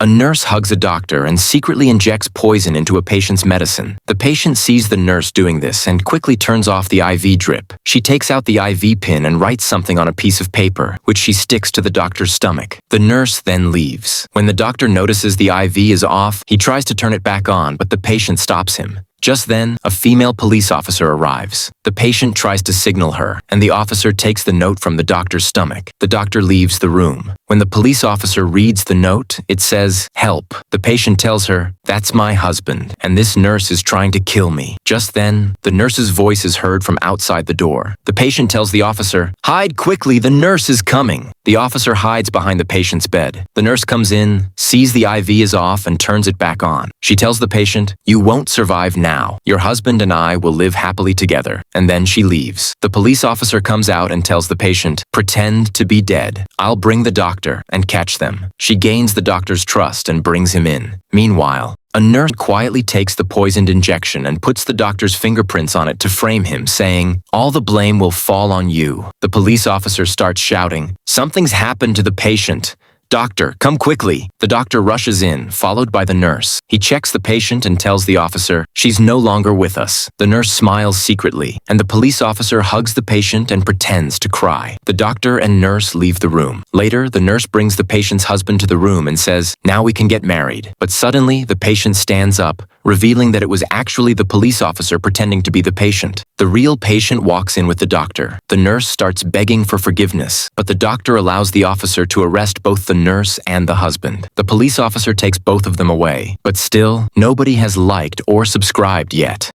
A nurse hugs a doctor and secretly injects poison into a patient's medicine. The patient sees the nurse doing this and quickly turns off the IV drip. She takes out the IV pin and writes something on a piece of paper, which she sticks to the doctor's stomach. The nurse then leaves. When the doctor notices the IV is off, he tries to turn it back on, but the patient stops him. Just then, a female police officer arrives. The patient tries to signal her, and the officer takes the note from the doctor's stomach. The doctor leaves the room. When the police officer reads the note, it says, "Help." The patient tells her, "That's my husband, and this nurse is trying to kill me." Just then, the nurse's voice is heard from outside the door. The patient tells the officer, "Hide quickly, the nurse is coming." The officer hides behind the patient's bed. The nurse comes in, sees the IV is off, and turns it back on. She tells the patient, "You won't survive now. Your husband and I will live happily together." And then she leaves. The police officer comes out and tells the patient, "Pretend to be dead. I'll bring the doctor and catch them." She gains the doctor's trust and brings him in. Meanwhile, a nurse quietly takes the poisoned injection and puts the doctor's fingerprints on it to frame him, saying, "All the blame will fall on you." The police officer starts shouting, "Something's happened to the patient. Doctor, come quickly." The doctor rushes in, followed by the nurse. He checks the patient and tells the officer, "She's no longer with us." The nurse smiles secretly, and the police officer hugs the patient and pretends to cry. The doctor and nurse leave the room. Later, the nurse brings the patient's husband to the room and says, "Now we can get married." But suddenly, the patient stands up, revealing that it was actually the police officer pretending to be the patient. The real patient walks in with the doctor. The nurse starts begging for forgiveness, but the doctor allows the officer to arrest both the nurse and the husband. The police officer takes both of them away, but still, nobody has liked or subscribed yet.